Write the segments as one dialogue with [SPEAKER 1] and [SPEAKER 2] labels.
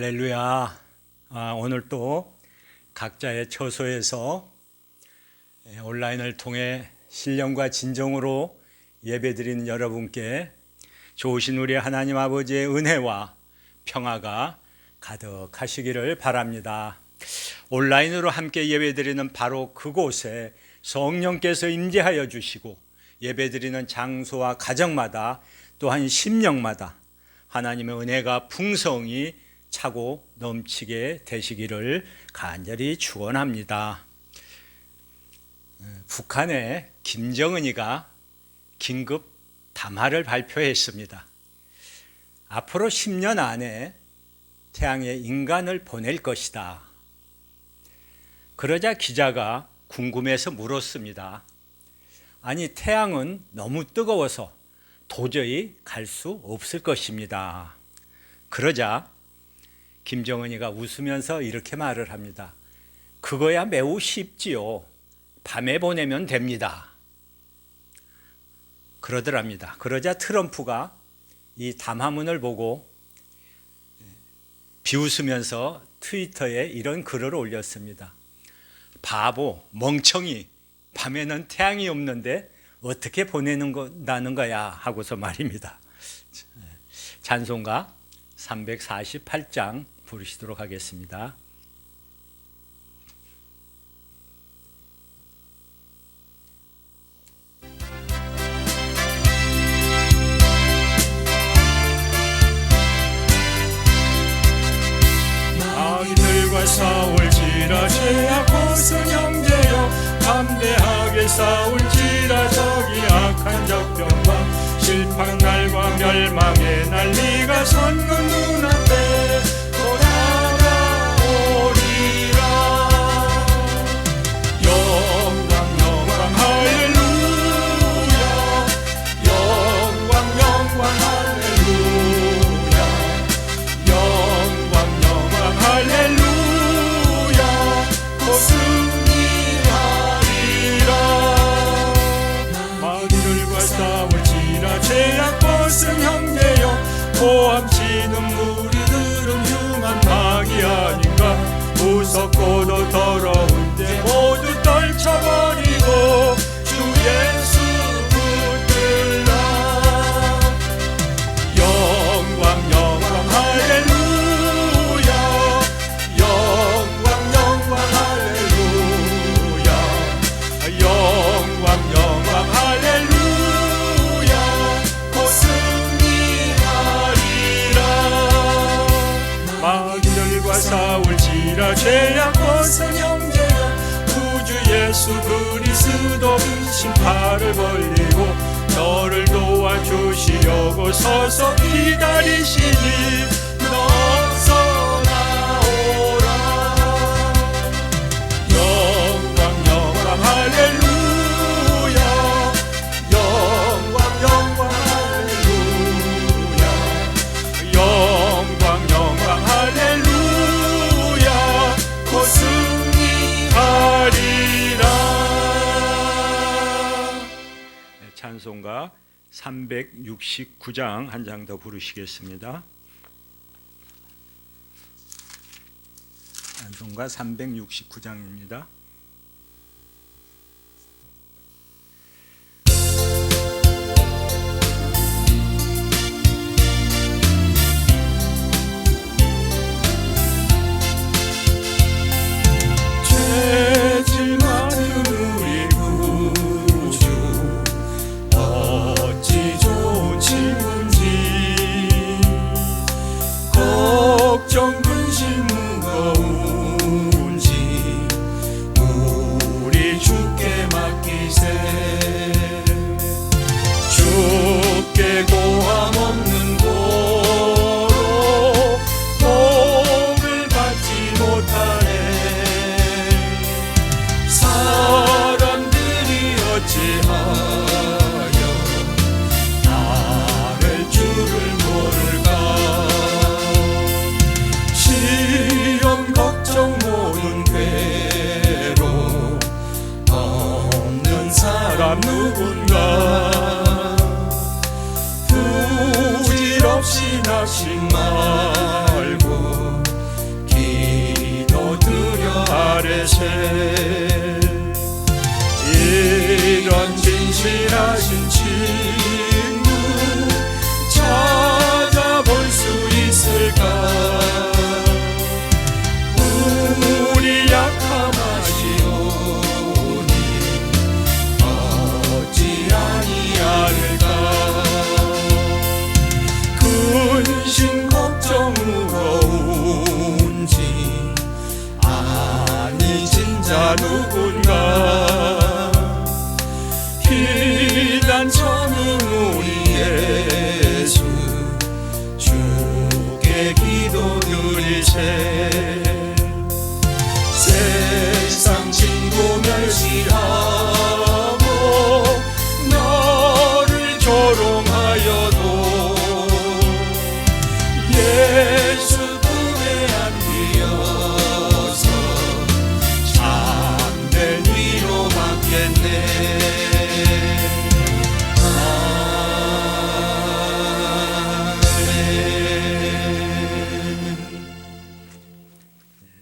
[SPEAKER 1] 할렐루야. 오늘 또 각자의 처소에서 온라인을 통해 신령과 진정으로 예배드리는 여러분께 좋으신 우리 하나님 아버지의 은혜와 평화가 가득하시기를 바랍니다. 온라인으로 함께 예배드리는 바로 그곳에 성령께서 임재하여 주시고 예배드리는 장소와 가정마다 또한 심령마다 하나님의 은혜가 풍성히 차고 넘치게 되시기를 간절히 축원합니다. 북한의 김정은이가 긴급 담화를 발표했습니다. 앞으로 10년 안에 태양에 인간을 보낼 것이다. 그러자 기자가 궁금해서 물었습니다. 아니, 태양은 너무 뜨거워서 도저히 갈 수 없을 것입니다. 그러자 김정은이가 웃으면서 이렇게 말을 합니다. 그거야 매우 쉽지요. 밤에 보내면 됩니다. 그러더랍니다. 그러자 트럼프가 이 담화문을 보고 비웃으면서 트위터에 이런 글을 올렸습니다. 바보, 멍청이, 밤에는 태양이 없는데 어떻게 보내는다는 거야 하고서 말입니다. 찬송가 348장 부르시도록 하겠습니다.
[SPEAKER 2] 악인들과 싸울지라 죄악고슨 형제여 담대하게 싸울지라 저기 악한 적병과 실팡날과 멸망의 난리가 선그 눈앞에 돌아오리라. 영광 영광 할렐루야. 영광 영광 할렐루야. 영광 영광 할렐루야. 곧 승리하리라. 마귀들과 싸울지라 죄악벗은 형제여 고함치는 무리들은 흉한 마귀 아닌가. 무섭고도 더러운데 모두 떨쳐버리고 주 예수 붙들라. 영광 영광 할렐루야. 영광 영광 할렐루야. 영광 영광 할렐루야. 곧 승리하리라. 마귀들과 싸울지라 죄악벗은 형제여 구주 예수 그리스도 심판을 벌리고 너를 도와주시려고 서서 기다리시니 너서 나오라. 영광 영광 할렐루야. 영광 영광 할렐루야. 영광 영광 할렐루야. 곧 승리하리라.
[SPEAKER 1] 찬송가 369장 한 장 더 부르시겠습니다. 찬송가 369장입니다.
[SPEAKER 2] 죄질 많은 우리 구주 어찌 좋은 친구인지 걱정 근심 무거운지 우리 주께 맡기세. 주께 고함 없는 고로 복을 받지 못하네. 사람들이 어찌하여 나를 줄을 모를까. 시험 걱정 아래세 이런 진실하신 친구 찾아볼 수 있을까 우리 약함하시오니 어찌 아니하를까 근심 걱정 무거운지 아니 진짜 누군가 피단처는 우리 예수 주께 기도드리세 세상 친구 멸시하고 너를 조롱하여도 예수 품에 안기어서 참된 위로 받겠네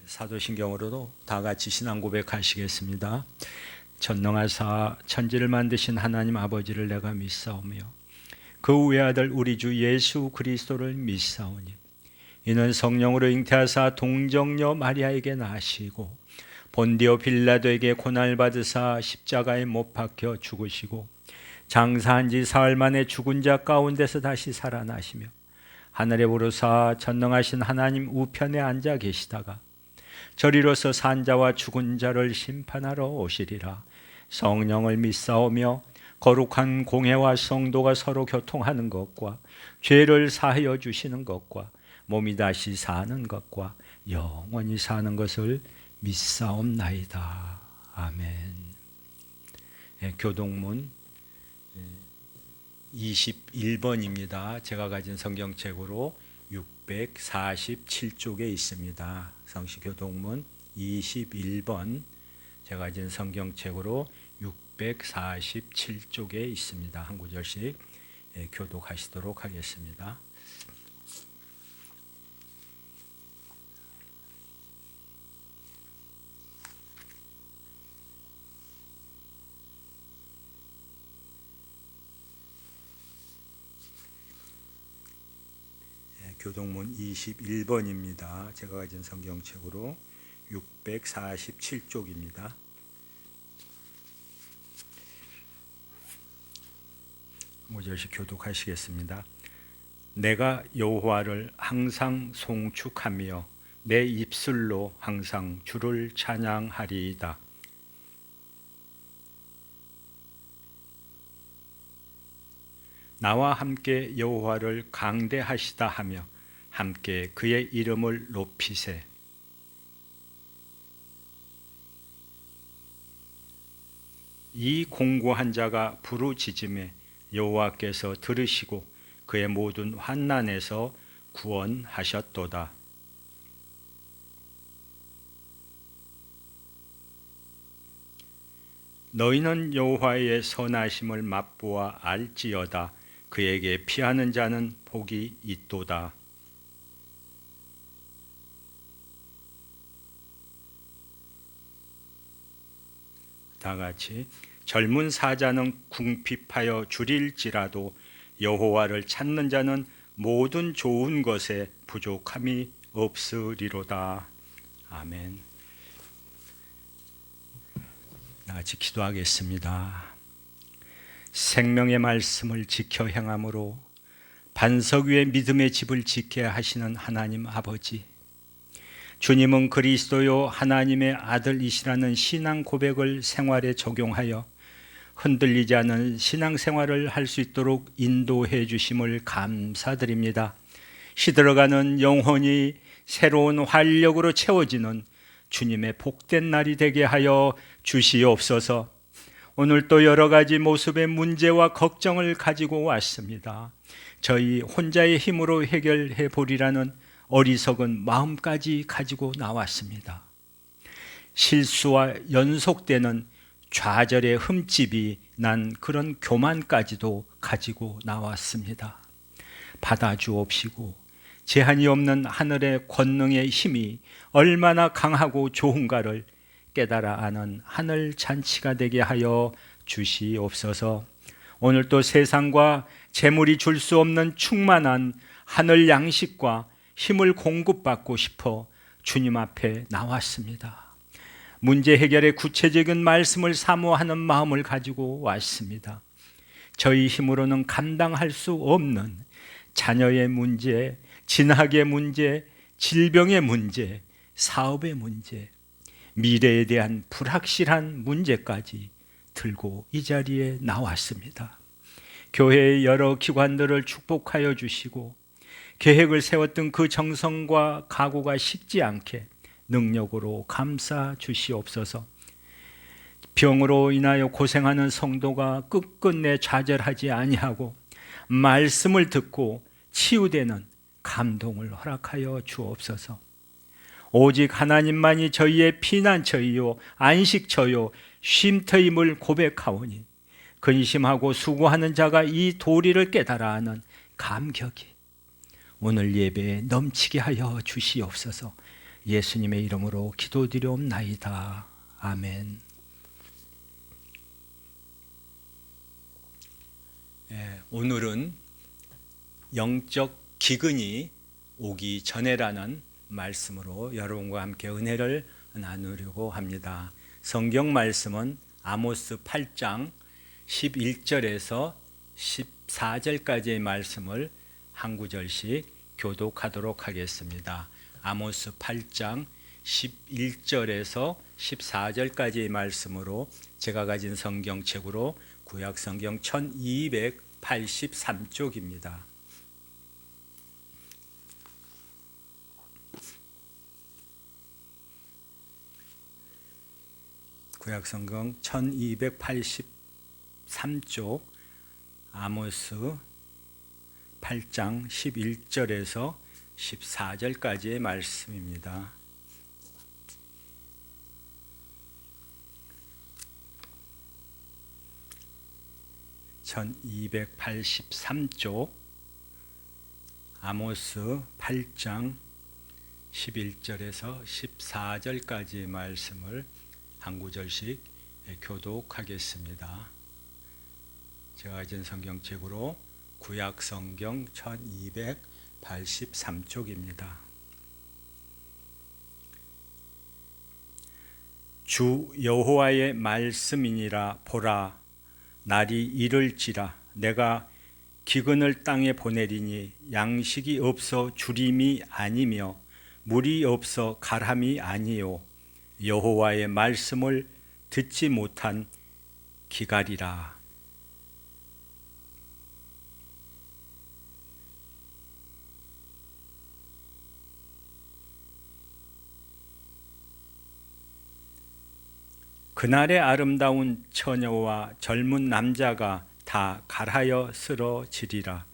[SPEAKER 1] 사도신경으로도 다 같이 신앙 고백하시겠습니다. 전능하사 천지를 만드신 하나님 아버지를 내가 믿사오며 그 외아들 우리 주 예수 그리스도를 믿사오니 이는 성령으로 잉태하사 동정녀 마리아에게 나시고 본디오 빌라도에게 고난을 받으사 십자가에 못 박혀 죽으시고 장사한 지 사흘 만에 죽은 자 가운데서 다시 살아나시며 하늘에 오르사 전능하신 하나님 우편에 앉아 계시다가 저리로서 산자와 죽은 자를 심판하러 오시리라. 성령을 믿사오며 거룩한 공회와 성도가 서로 교통하는 것과 죄를 사하여 주시는 것과 몸이 다시 사는 것과 영원히 사는 것을 믿사옵나이다. 아멘. 교동문 21번입니다. 제가 가진 성경책으로 647쪽에 있습니다. 성시교동문 21번 제가 가진 성경책으로 647쪽에 있습니다. 한 구절씩 교독하시도록 하겠습니다. 교동문 21번입니다. 제가 가진 성경책으로 647쪽입니다. 모절씩 교독하시겠습니다. 내가 여호와를 항상 송축하며 내 입술로 항상 주를 찬양하리이다. 나와 함께 여호와를 강대하시다 하며 함께 그의 이름을 높이세. 이 공고한 자가 부르짖음에 여호와께서 들으시고 그의 모든 환난에서 구원하셨도다. 너희는 여호와의 선하심을 맛보아 알지어다. 그에게 피하는 자는 복이 있도다. 다 같이 젊은 사자는 궁핍하여 줄일지라도 여호와를 찾는 자는 모든 좋은 것에 부족함이 없으리로다. 아멘. 다 같이 기도하겠습니다. 생명의 말씀을 지켜 행함으로 반석 위에 믿음의 집을 지켜야 하시는 하나님 아버지, 주님은 그리스도요 하나님의 아들이시라는 신앙 고백을 생활에 적용하여 흔들리지 않은 신앙생활을 할 수 있도록 인도해 주심을 감사드립니다. 시들어가는 영혼이 새로운 활력으로 채워지는 주님의 복된 날이 되게 하여 주시옵소서. 오늘 또 여러 가지 모습의 문제와 걱정을 가지고 왔습니다. 저희 혼자의 힘으로 해결해 보리라는 어리석은 마음까지 가지고 나왔습니다. 실수와 연속되는 좌절의 흠집이 난 그런 교만까지도 가지고 나왔습니다. 받아주옵시고 제한이 없는 하늘의 권능의 힘이 얼마나 강하고 좋은가를 깨달아 아는 하늘 잔치가 되게 하여 주시옵소서. 오늘도 세상과 재물이 줄 수 없는 충만한 하늘 양식과 힘을 공급받고 싶어 주님 앞에 나왔습니다. 문제 해결의 구체적인 말씀을 사모하는 마음을 가지고 왔습니다. 저희 힘으로는 감당할 수 없는 자녀의 문제, 진학의 문제, 질병의 문제, 사업의 문제, 미래에 대한 불확실한 문제까지 들고 이 자리에 나왔습니다. 교회의 여러 기관들을 축복하여 주시고 계획을 세웠던 그 정성과 각오가 식지 않게 능력으로 감싸 주시옵소서. 병으로 인하여 고생하는 성도가 끝끝내 좌절하지 아니하고 말씀을 듣고 치유되는 감동을 허락하여 주옵소서. 오직 하나님만이 저희의 피난처이요 안식처요 쉼터임을 고백하오니 근심하고 수고하는 자가 이 도리를 깨달아 하는 감격이 오늘 예배에 넘치게 하여 주시옵소서. 예수님의 이름으로 기도드리옵나이다. 아멘. 오늘은 영적 기근이 오기 전에라는 말씀으로 여러분과 함께 은혜를 나누려고 합니다. 성경 말씀은 아모스 8장 11절에서 14절까지의 말씀을 한 구절씩 교독하도록 하겠습니다. 아모스 8장 11절에서 14절까지의 말씀으로 제가 가진 성경책으로 구약 성경 1283쪽입니다. 구약 성경 1283쪽 아모스 8장 11절에서 14절까지의 말씀입니다. (1283쪽) 아모스 8장 11절에서 14절까지의 말씀을 한 구절씩 교독하겠습니다. 제가 가진 성경책으로 구약 성경 1283쪽입니다. 주 여호와의 말씀이니라. 보라, 날이 이를지라. 내가 기근을 땅에 보내리니 양식이 없어 주림이 아니며 물이 없어 가람이 아니요 여호와의 말씀을 듣지 못한 기갈이라. 그날의 아름다운 처녀와 젊은 남자가 다 갈하여 쓰러지리라.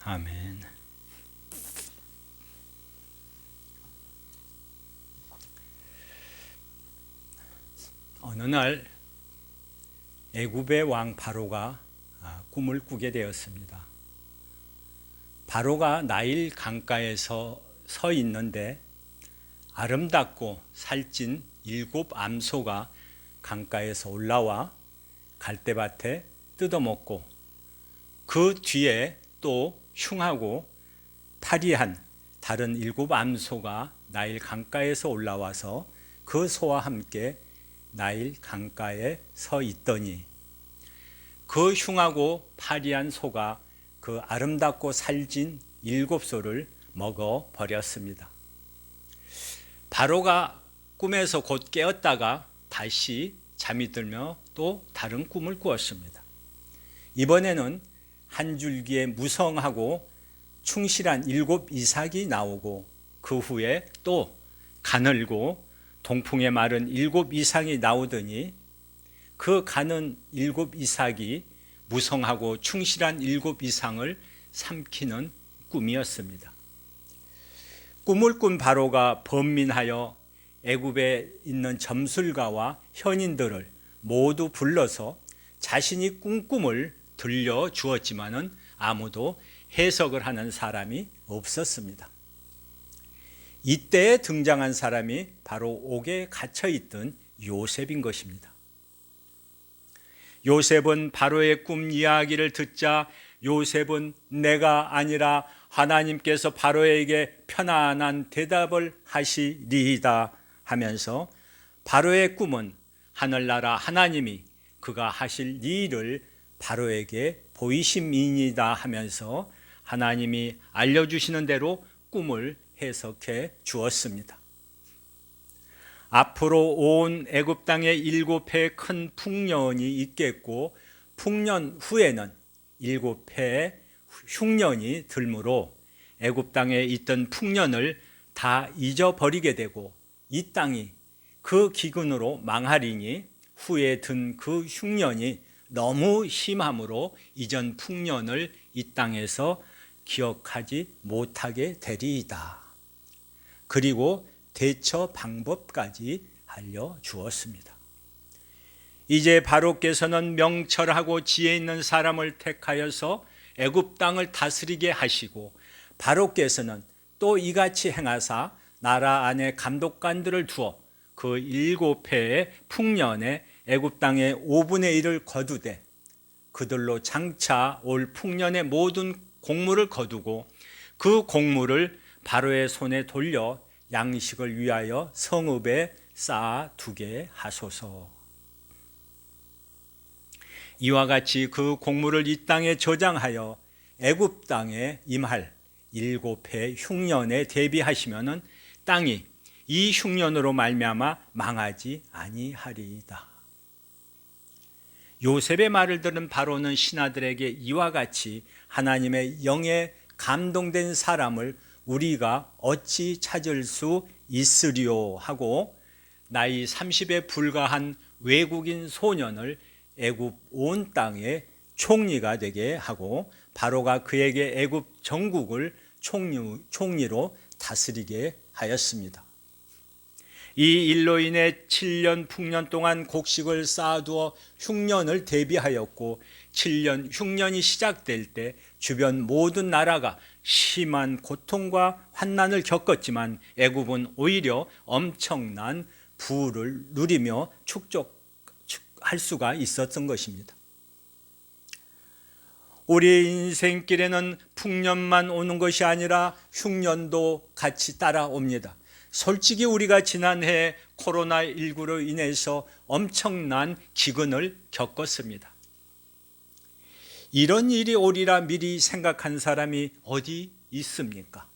[SPEAKER 1] 아멘. 어느 날 애굽의 왕 바로가 꿈을 꾸게 되었습니다. 바로가 나일 강가에서 서 있는데 아름답고 살찐 7 암소가 강가에서 올라와 갈대밭에 뜯어먹고 그 뒤에 또 흉하고 파리한 다른 7 암소가 나일 강가에서 올라와서 그 소와 함께 나일 강가에 서 있더니 그 흉하고 파리한 소가 그 아름답고 살진 7소를 먹어 버렸습니다. 바로가 꿈에서 곧 깨었다가 다시 잠이 들며 또 다른 꿈을 꾸었습니다. 이번에는 한 줄기에 무성하고 충실한 7 이삭이 나오고 그 후에 또 가늘고 동풍에 마른 7 이상이 나오더니 그 가는 7 이삭이 무성하고 충실한 7 이상을 삼키는 꿈이었습니다. 꿈을 꾼 바로가 번민하여 애굽에 있는 점술가와 현인들을 모두 불러서 자신이 꾼 꿈을 들려주었지만은 아무도 해석을 하는 사람이 없었습니다. 이때에 등장한 사람이 바로 옥에 갇혀있던 요셉인 것입니다. 요셉은 바로의 꿈 이야기를 듣자 요셉은 내가 아니라 하나님께서 바로에게 편안한 대답을 하시리이다 하면서 바로의 꿈은 하늘나라 하나님이 그가 하실 일을 바로에게 보이심이니다 하면서 하나님이 알려주시는 대로 꿈을 해석해 주었습니다. 앞으로 온 애굽 땅에 7해의 큰 풍년이 있겠고 풍년 후에는 7해의 흉년이 들므로 애굽 땅에 있던 풍년을 다 잊어버리게 되고 이 땅이 그 기근으로 망하리니 후에 든 그 흉년이 너무 심함으로 이전 풍년을 이 땅에서 기억하지 못하게 되리이다. 그리고 대처 방법까지 알려주었습니다. 이제 바로께서는 명철하고 지혜 있는 사람을 택하여서 애굽 땅을 다스리게 하시고 바로께서는 또 이같이 행하사 나라 안에 감독관들을 두어 그 7해의 풍년에 애굽 땅의 5분의 1을 거두되 그들로 장차 올 풍년의 모든 곡물을 거두고 그 곡물을 바로의 손에 돌려 양식을 위하여 성읍에 쌓아 두게 하소서. 이와 같이 그 곡물을 이 땅에 저장하여 애굽 땅에 임할 7해 흉년에 대비하시면은 땅이 이 흉년으로 말미암아 망하지 아니하리이다. 요셉의 말을 들은 바로는 신하들에게 이와 같이 하나님의 영에 감동된 사람을 우리가 어찌 찾을 수 있으리요 하고 나이 30에 불과한 외국인 소년을 애굽 온 땅의 총리가 되게 하고 바로가 그에게 애굽 전국을 총리로 다스리게 하였습니다. 이 일로 인해 7년 풍년 동안 곡식을 쌓아두어 흉년을 대비하였고 7년 흉년이 시작될 때 주변 모든 나라가 심한 고통과 환난을 겪었지만 애굽은 오히려 엄청난 부를 누리며 축적할 수가 있었던 것입니다. 우리의 인생길에는 풍년만 오는 것이 아니라 흉년도 같이 따라옵니다. 솔직히 우리가 지난해 코로나19로 인해서 엄청난 기근을 겪었습니다. 이런 일이 오리라 미리 생각한 사람이 어디 있습니까?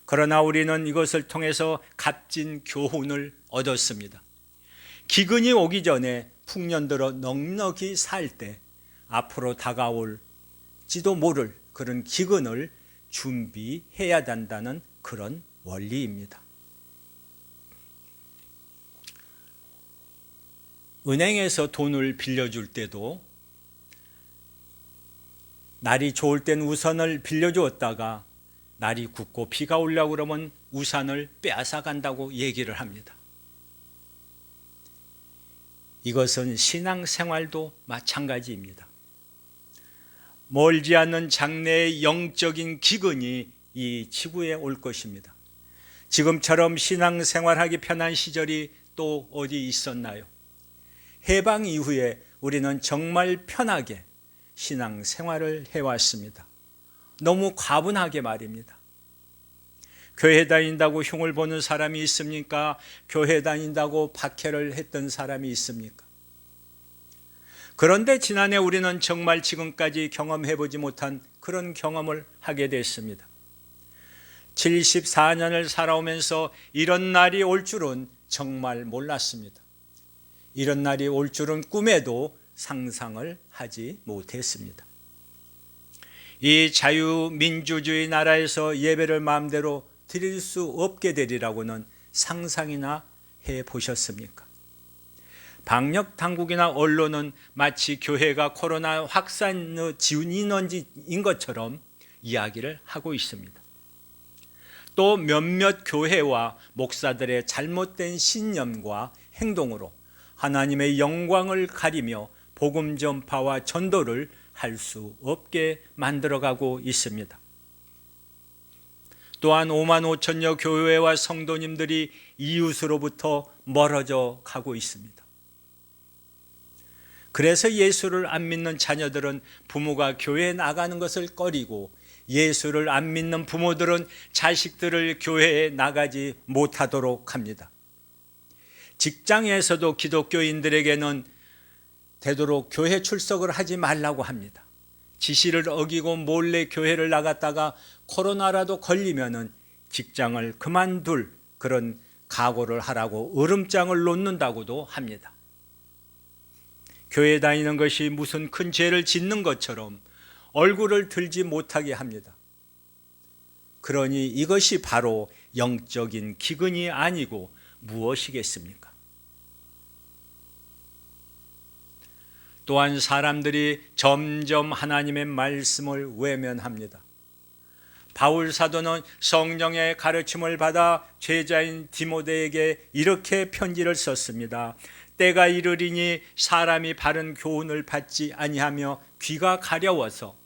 [SPEAKER 1] 그러나 우리는 이것을 통해서 값진 교훈을 얻었습니다. 기근이 오기 전에 풍년들어 넉넉히 살 때 앞으로 다가올지도 모를 그런 기근을 준비해야 한다는 그런 원리입니다. 은행에서 돈을 빌려줄 때도 날이 좋을 땐 우산을 빌려주었다가 날이 굳고 비가 오려고 그러면 우산을 빼앗아 간다고 얘기를 합니다. 이것은 신앙생활도 마찬가지입니다. 멀지 않는 장래의 영적인 기근이 이 지구에 올 것입니다. 지금처럼 신앙생활하기 편한 시절이 또 어디 있었나요? 해방 이후에 우리는 정말 편하게 신앙생활을 해왔습니다. 너무 과분하게 말입니다. 교회 다닌다고 흉을 보는 사람이 있습니까? 교회 다닌다고 박해를 했던 사람이 있습니까? 그런데 지난해 우리는 정말 지금까지 경험해보지 못한 그런 경험을 하게 됐습니다. 74년을 살아오면서 이런 날이 올 줄은 정말 몰랐습니다. 이런 날이 올 줄은 꿈에도 상상을 하지 못했습니다. 이 자유민주주의 나라에서 예배를 마음대로 드릴 수 없게 되리라고는 상상이나 해보셨습니까? 방역 당국이나 언론은 마치 교회가 코로나 확산의 진원지인 것처럼 이야기를 하고 있습니다. 또 몇몇 교회와 목사들의 잘못된 신념과 행동으로 하나님의 영광을 가리며 복음 전파와 전도를 할 수 없게 만들어가고 있습니다. 또한 5만 5천여 교회와 성도님들이 이웃으로부터 멀어져 가고 있습니다. 그래서 예수를 안 믿는 자녀들은 부모가 교회에 나가는 것을 꺼리고, 예수를 안 믿는 부모들은 자식들을 교회에 나가지 못하도록 합니다. 직장에서도 기독교인들에게는 되도록 교회 출석을 하지 말라고 합니다. 지시를 어기고 몰래 교회를 나갔다가 코로나라도 걸리면은 직장을 그만둘 그런 각오를 하라고 으름장을 놓는다고도 합니다. 교회 다니는 것이 무슨 큰 죄를 짓는 것처럼 얼굴을 들지 못하게 합니다. 그러니 이것이 바로 영적인 기근이 아니고 무엇이겠습니까? 또한 사람들이 점점 하나님의 말씀을 외면합니다. 바울 사도는 성령의 가르침을 받아 제자인 디모데에게 이렇게 편지를 썼습니다. 때가 이르리니 사람이 바른 교훈을 받지 아니하며 귀가 가려워서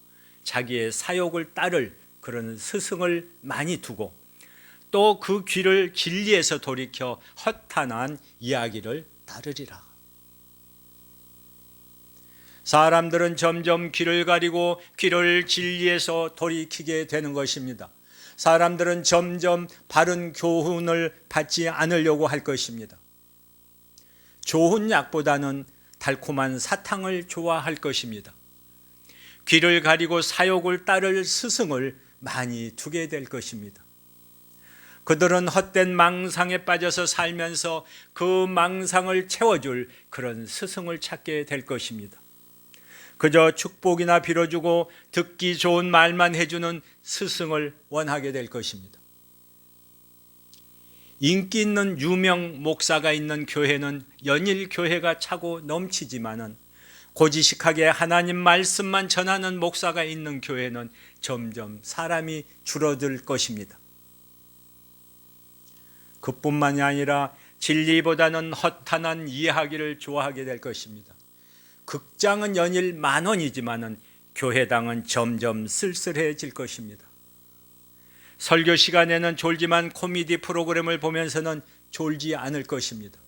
[SPEAKER 1] 자기의 사욕을 따를 그런 스승을 많이 두고, 또 그 귀를 진리에서 돌이켜 허탄한 이야기를 따르리라. 사람들은 점점 귀를 가리고 귀를 진리에서 돌이키게 되는 것입니다. 사람들은 점점 바른 교훈을 받지 않으려고 할 것입니다. 좋은 약보다는 달콤한 사탕을 좋아할 것입니다. 귀를 가리고 사욕을 따를 스승을 많이 두게 될 것입니다. 그들은 헛된 망상에 빠져서 살면서 그 망상을 채워줄 그런 스승을 찾게 될 것입니다. 그저 축복이나 빌어주고 듣기 좋은 말만 해주는 스승을 원하게 될 것입니다. 인기 있는 유명 목사가 있는 교회는 연일 교회가 차고 넘치지만은, 고지식하게 하나님 말씀만 전하는 목사가 있는 교회는 점점 사람이 줄어들 것입니다. 그뿐만이 아니라 진리보다는 허탄한 이야기를 좋아하게 될 것입니다. 극장은 연일 10,000원이지만은 교회당은 점점 쓸쓸해질 것입니다. 설교 시간에는 졸지만 코미디 프로그램을 보면서는 졸지 않을 것입니다.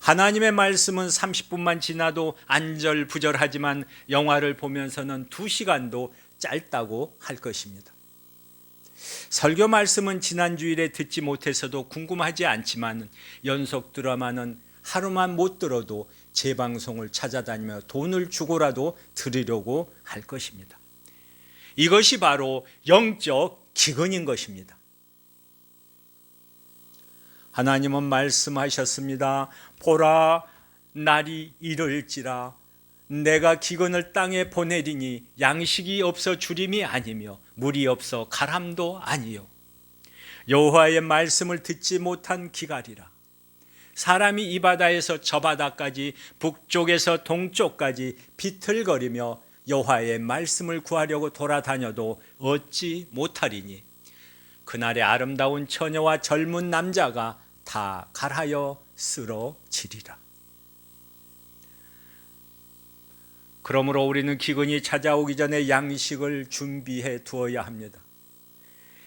[SPEAKER 1] 하나님의 말씀은 30분만 지나도 안절부절하지만 영화를 보면서는 2시간도 짧다고 할 것입니다. 설교 말씀은 지난 주일에 듣지 못해서도 궁금하지 않지만 연속 드라마는 하루만 못 들어도 재방송을 찾아다니며 돈을 주고라도 들으려고 할 것입니다. 이것이 바로 영적 기근인 것입니다. 하나님은 말씀하셨습니다. 보라, 날이 이를지라 내가 기근을 땅에 보내리니 양식이 없어 주림이 아니며 물이 없어 가람도 아니요. 여호와의 말씀을 듣지 못한 기갈이라. 사람이 이 바다에서 저 바다까지 북쪽에서 동쪽까지 비틀거리며 여호와의 말씀을 구하려고 돌아다녀도 얻지 못하리니 그날의 아름다운 처녀와 젊은 남자가 다 갈하여 쓰러지리라. 그러므로 우리는 기근이 찾아오기 전에 양식을 준비해 두어야 합니다.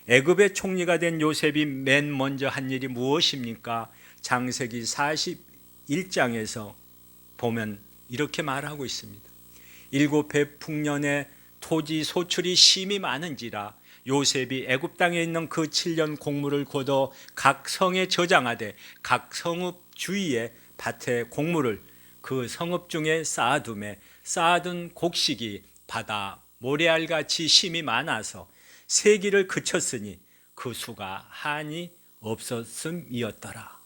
[SPEAKER 1] 애굽의 총리가 된 요셉이 맨 먼저 한 일이 무엇입니까? 창세기 41장에서 보면 이렇게 말하고 있습니다. 7해 풍년에 토지 소출이 심히 많은지라 요셉이 애굽 땅에 있는 그 7년 곡물을 거둬 각 성에 저장하되 각 성읍 주위에 밭에 곡물을 그 성읍 중에 쌓아두매 쌓아둔 곡식이 바다 모래알같이 심이 많아서 세기를 그쳤으니 그 수가 한이 없었음이었더라.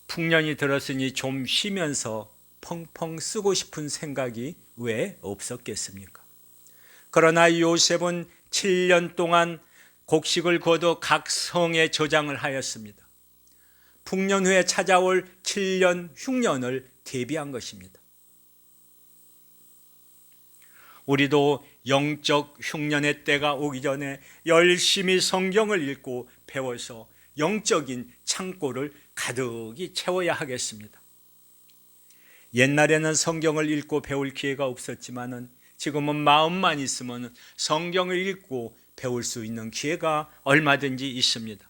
[SPEAKER 1] 풍년이 들었으니 좀 쉬면서 펑펑 쓰고 싶은 생각이 왜 없었겠습니까? 그러나 요셉은 7년 동안 곡식을 거둬 각 성에 저장을 하였습니다. 풍년 후에 찾아올 7년 흉년을 대비한 것입니다. 우리도 영적 흉년의 때가 오기 전에 열심히 성경을 읽고 배워서 영적인 창고를 가득히 채워야 하겠습니다. 옛날에는 성경을 읽고 배울 기회가 없었지만은 지금은 마음만 있으면 성경을 읽고 배울 수 있는 기회가 얼마든지 있습니다.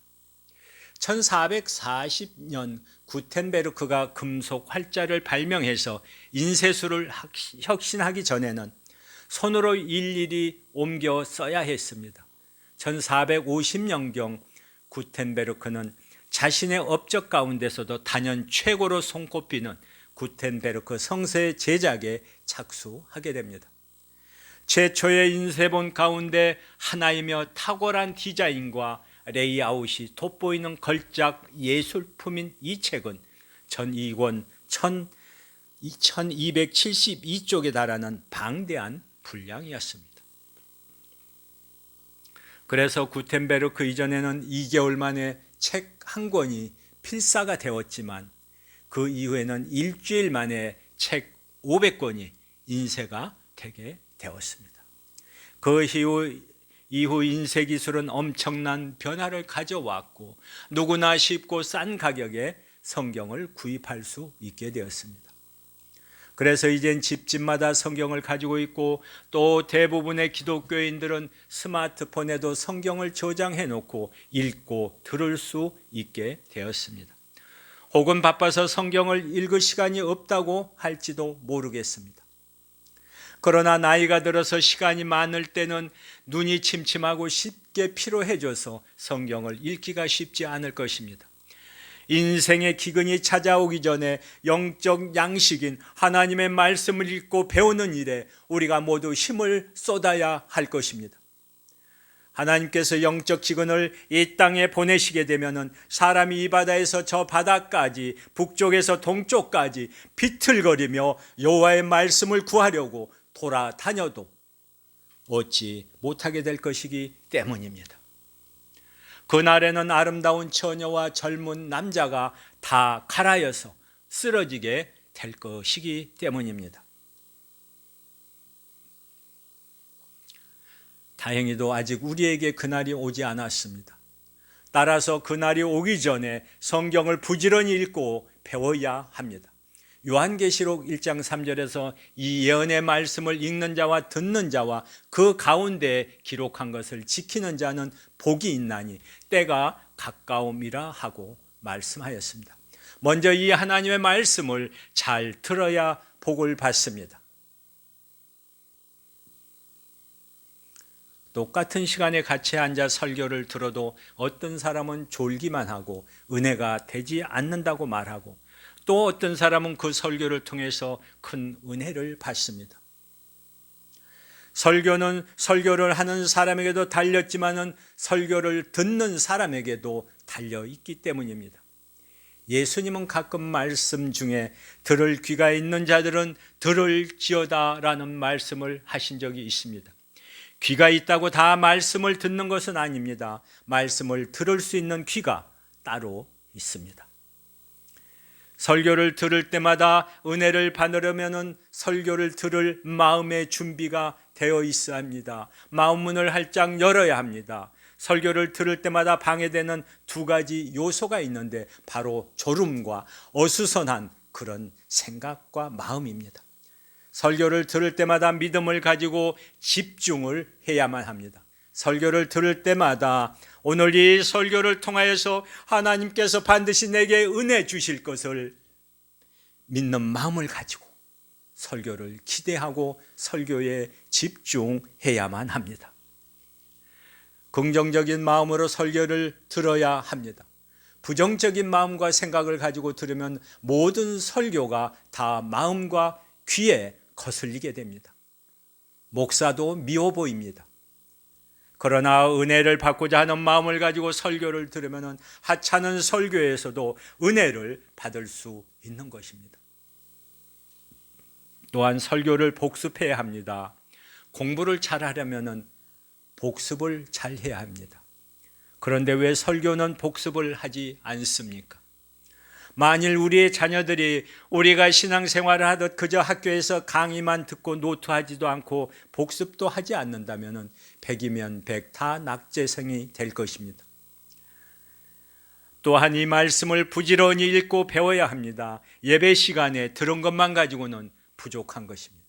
[SPEAKER 1] 1440년 구텐베르크가 금속 활자를 발명해서 인쇄술을 혁신하기 전에는 손으로 일일이 옮겨 써야 했습니다. 1450년경 구텐베르크는 자신의 업적 가운데서도 단연 최고로 손꼽히는 구텐베르크 성서의 제작에 착수하게 됩니다. 최초의 인쇄본 가운데 하나이며 탁월한 디자인과 레이아웃이 돋보이는 걸작 예술품인 이 책은 전이권 1272쪽에 달하는 방대한 분량이었습니다. 그래서 구텐베르크 이전에는 2개월 만에 책 한 권이 필사가 되었지만 그 이후에는 일주일 만에 책 500권이 인쇄가 되게 되었습니다. 그 이후 인쇄 기술은 엄청난 변화를 가져왔고 누구나 쉽고 싼 가격에 성경을 구입할 수 있게 되었습니다. 그래서 이젠 집집마다 성경을 가지고 있고 또 대부분의 기독교인들은 스마트폰에도 성경을 저장해 놓고 읽고 들을 수 있게 되었습니다. 혹은 바빠서 성경을 읽을 시간이 없다고 할지도 모르겠습니다. 그러나 나이가 들어서 시간이 많을 때는 눈이 침침하고 쉽게 피로해져서 성경을 읽기가 쉽지 않을 것입니다. 인생의 기근이 찾아오기 전에 영적 양식인 하나님의 말씀을 읽고 배우는 일에 우리가 모두 힘을 쏟아야 할 것입니다. 하나님께서 영적 기근을 이 땅에 보내시게 되면 사람이 이 바다에서 저 바다까지 북쪽에서 동쪽까지 비틀거리며 여호와의 말씀을 구하려고 돌아다녀도 얻지 못하게 될 것이기 때문입니다. 그날에는 아름다운 처녀와 젊은 남자가 다 갈아여서 쓰러지게 될 것이기 때문입니다. 다행히도 아직 우리에게 그날이 오지 않았습니다. 따라서 그날이 오기 전에 성경을 부지런히 읽고 배워야 합니다. 요한계시록 1장 3절에서 이 예언의 말씀을 읽는 자와 듣는 자와 그 가운데 기록한 것을 지키는 자는 복이 있나니 때가 가까움이라 하고 말씀하였습니다. 먼저 이 하나님의 말씀을 잘 들어야 복을 받습니다. 똑같은 시간에 같이 앉아 설교를 들어도 어떤 사람은 졸기만 하고 은혜가 되지 않는다고 말하고 또 어떤 사람은 그 설교를 통해서 큰 은혜를 받습니다. 설교는 설교를 하는 사람에게도 달렸지만은 설교를 듣는 사람에게도 달려 있기 때문입니다. 예수님은 가끔 말씀 중에 들을 귀가 있는 자들은 들을지어다라는 말씀을 하신 적이 있습니다. 귀가 있다고 다 말씀을 듣는 것은 아닙니다. 말씀을 들을 수 있는 귀가 따로 있습니다. 설교를 들을 때마다 은혜를 받으려면 설교를 들을 마음의 준비가 되어 있어야 합니다. 마음 문을 활짝 열어야 합니다. 설교를 들을 때마다 방해되는 두 가지 요소가 있는데 바로 졸음과 어수선한 그런 생각과 마음입니다. 설교를 들을 때마다 믿음을 가지고 집중을 해야만 합니다. 설교를 들을 때마다 오늘 이 설교를 통하여서 하나님께서 반드시 내게 은혜 주실 것을 믿는 마음을 가지고 설교를 기대하고 설교에 집중해야만 합니다. 긍정적인 마음으로 설교를 들어야 합니다. 부정적인 마음과 생각을 가지고 들으면 모든 설교가 다 마음과 귀에 거슬리게 됩니다. 목사도 미워 보입니다. 그러나 은혜를 받고자 하는 마음을 가지고 설교를 들으면 하찮은 설교에서도 은혜를 받을 수 있는 것입니다. 또한 설교를 복습해야 합니다. 공부를 잘하려면 복습을 잘 해야 합니다. 그런데 왜 설교는 복습을 하지 않습니까? 만일 우리의 자녀들이 우리가 신앙생활을 하듯 그저 학교에서 강의만 듣고 노트하지도 않고 복습도 하지 않는다면 100이면 100 다 낙제생이 될 것입니다. 또한 이 말씀을 부지런히 읽고 배워야 합니다. 예배 시간에 들은 것만 가지고는 부족한 것입니다.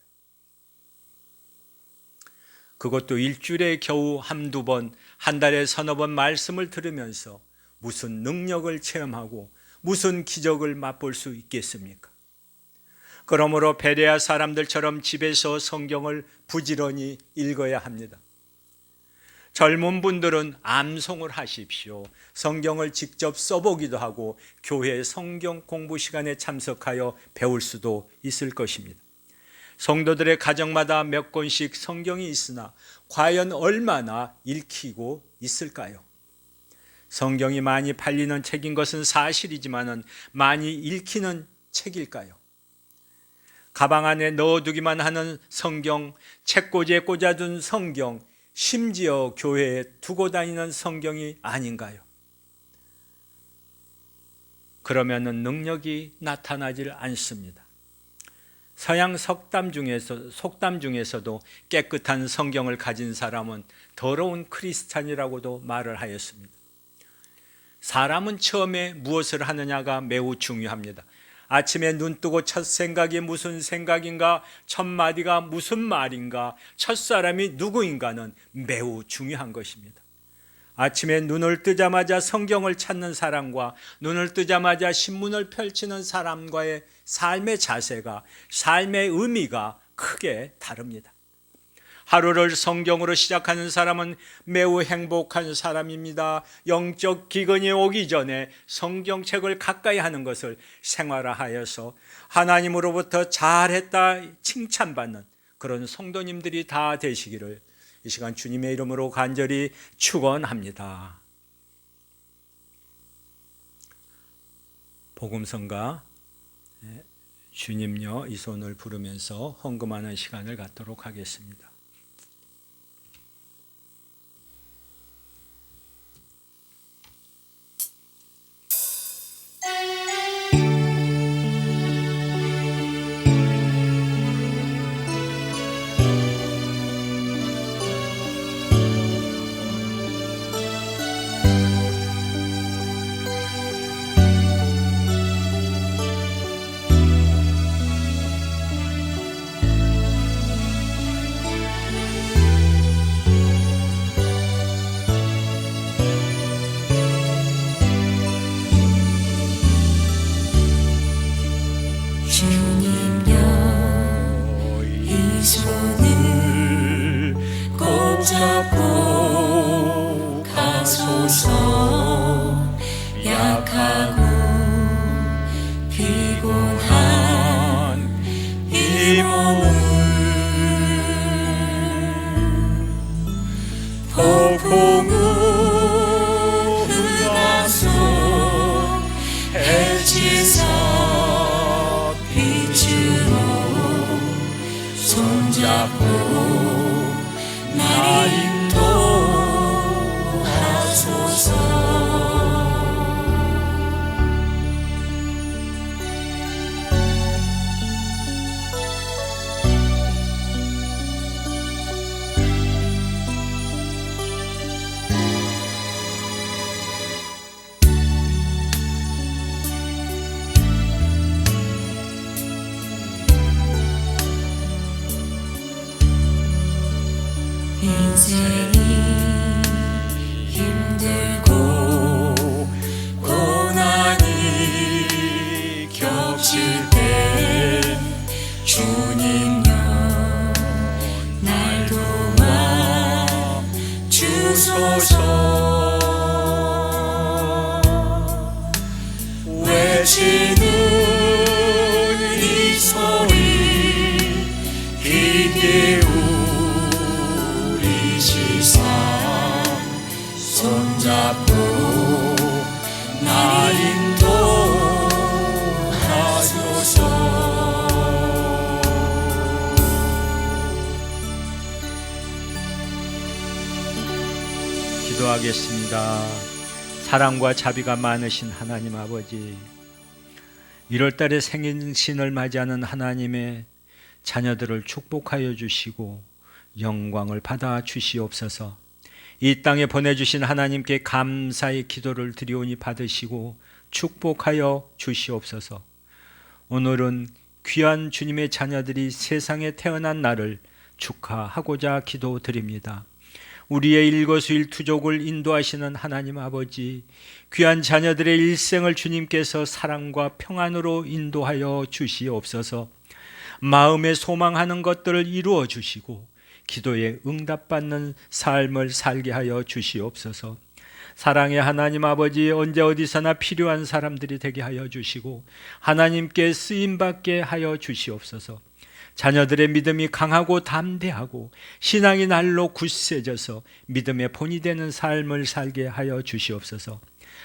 [SPEAKER 1] 그것도 일주일에 겨우 한두 번, 한 달에 서너 번 말씀을 들으면서 무슨 능력을 체험하고 무슨 기적을 맛볼 수 있겠습니까? 그러므로 베레아 사람들처럼 집에서 성경을 부지런히 읽어야 합니다. 젊은 분들은 암송을 하십시오. 성경을 직접 써보기도 하고 교회 성경 공부 시간에 참석하여 배울 수도 있을 것입니다. 성도들의 가정마다 몇 권씩 성경이 있으나 과연 얼마나 읽히고 있을까요? 성경이 많이 팔리는 책인 것은 사실이지만 많이 읽히는 책일까요? 가방 안에 넣어두기만 하는 성경, 책꽂이에 꽂아둔 성경, 심지어 교회에 두고 다니는 성경이 아닌가요? 그러면은 능력이 나타나질 않습니다. 서양 속담 중에서도 깨끗한 성경을 가진 사람은 더러운 크리스찬이라고도 말을 하였습니다. 사람은 처음에 무엇을 하느냐가 매우 중요합니다. 아침에 눈 뜨고 첫 생각이 무슨 생각인가, 첫 마디가 무슨 말인가, 첫 사람이 누구인가는 매우 중요한 것입니다. 아침에 눈을 뜨자마자 성경을 찾는 사람과 눈을 뜨자마자 신문을 펼치는 사람과의 삶의 자세가, 삶의 의미가 크게 다릅니다. 하루를 성경으로 시작하는 사람은 매우 행복한 사람입니다. 영적 기근이 오기 전에 성경책을 가까이 하는 것을 생활화하여서 하나님으로부터 잘했다 칭찬받는 그런 성도님들이 다 되시기를 이 시간 주님의 이름으로 간절히 축원합니다. 복음성가 주님여 이 손을 부르면서 헌금하는 시간을 갖도록 하겠습니다.
[SPEAKER 2] 손을 꼭 잡고 가소서. 약하고 피곤한 이 몸을 폭풍우 흘러서 해지사 빛으로 손잡고 나 인도하소서. 인생이 힘들고 고난이 겹칠 때 주님여 날 도와 주소서. 외치는 이 소리 기게 손잡고 나 인도하소서.
[SPEAKER 1] 기도하겠습니다. 사랑과 자비가 많으신 하나님 아버지, 1월달에 생신을 맞이하는 하나님의 자녀들을 축복하여 주시고 영광을 받아 주시옵소서. 이 땅에 보내주신 하나님께 감사의 기도를 드리오니 받으시고 축복하여 주시옵소서. 오늘은 귀한 주님의 자녀들이 세상에 태어난 날을 축하하고자 기도드립니다. 우리의 일거수일투족을 인도하시는 하나님 아버지, 귀한 자녀들의 일생을 주님께서 사랑과 평안으로 인도하여 주시옵소서. 마음에 소망하는 것들을 이루어 주시고 기도에 응답받는 삶을 살게 하여 주시옵소서. 사랑의 하나님 아버지, 언제 어디서나 필요한 사람들이 되게 하여 주시고 하나님께 쓰임받게 하여 주시옵소서. 자녀들의 믿음이 강하고 담대하고 신앙이 날로 굳세져서 믿음의 본이 되는 삶을 살게 하여 주시옵소서.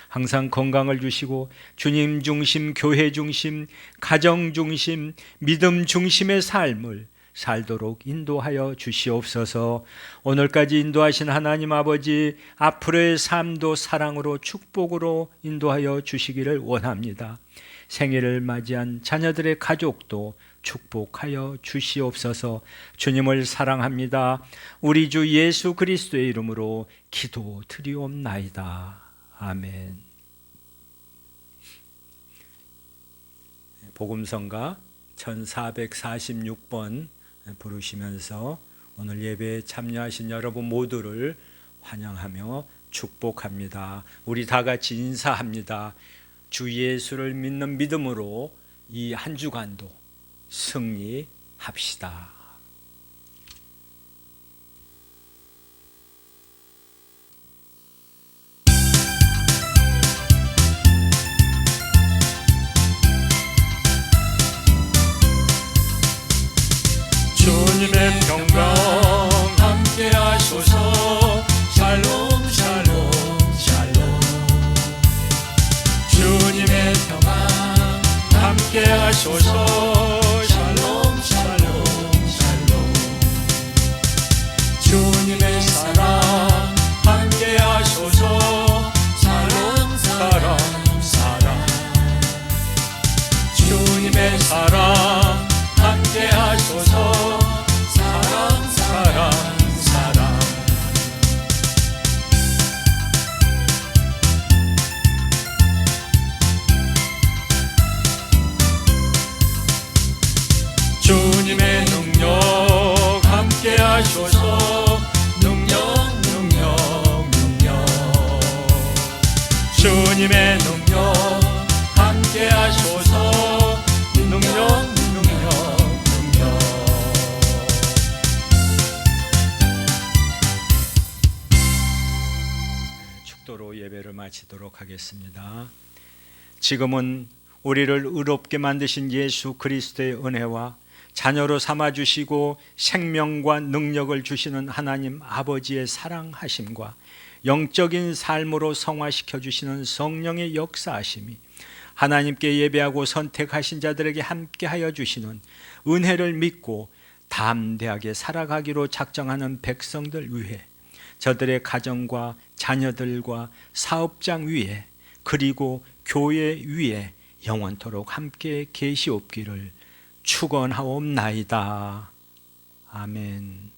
[SPEAKER 1] 항상 건강을 주시고 주님 중심, 교회 중심, 가정 중심, 믿음 중심의 삶을 살도록 인도하여 주시옵소서. 오늘까지 인도하신 하나님 아버지, 앞으로의 삶도 사랑으로 축복으로 인도하여 주시기를 원합니다. 생일을 맞이한 자녀들의 가족도 축복하여 주시옵소서. 주님을 사랑합니다. 우리 주 예수 그리스도의 이름으로 기도드리옵나이다. 아멘. 복음성가 1446번 부르시면서 오늘 예배에 참여하신 여러분 모두를 환영하며 축복합니다. 우리 다 같이 인사합니다. 주 예수를 믿는 믿음으로 이 한 주간도 승리합시다.
[SPEAKER 2] 주님의 평강 함께 하소서. 샬롬 샬롬 샬롬. 주님의 평강 함께 하소서. 샬롬 샬롬 샬롬. 주님의 사랑 함께 하소서. 사랑 사랑 사랑. 주님의 사랑 함께 하소서. 사랑 사랑 사랑. 주님의 능력 함께 하소서. 능력 능력 능력. 주님의 능력 함께 하소서. 능력
[SPEAKER 1] 축도로 예배를 마치도록 하겠습니다. 지금은 우리를 의롭게 만드신 예수 그리스도의 은혜와 자녀로 삼아주시고 생명과 능력을 주시는 하나님 아버지의 사랑하심과 영적인 삶으로 성화시켜 주시는 성령의 역사하심이 하나님께 예배하고 선택하신 자들에게 함께하여 주시는 은혜를 믿고 담대하게 살아가기로 작정하는 백성들 위해, 저들의 가정과 자녀들과 사업장 위에, 그리고 교회 위에 영원토록 함께 계시옵기를 축원하옵나이다. 아멘.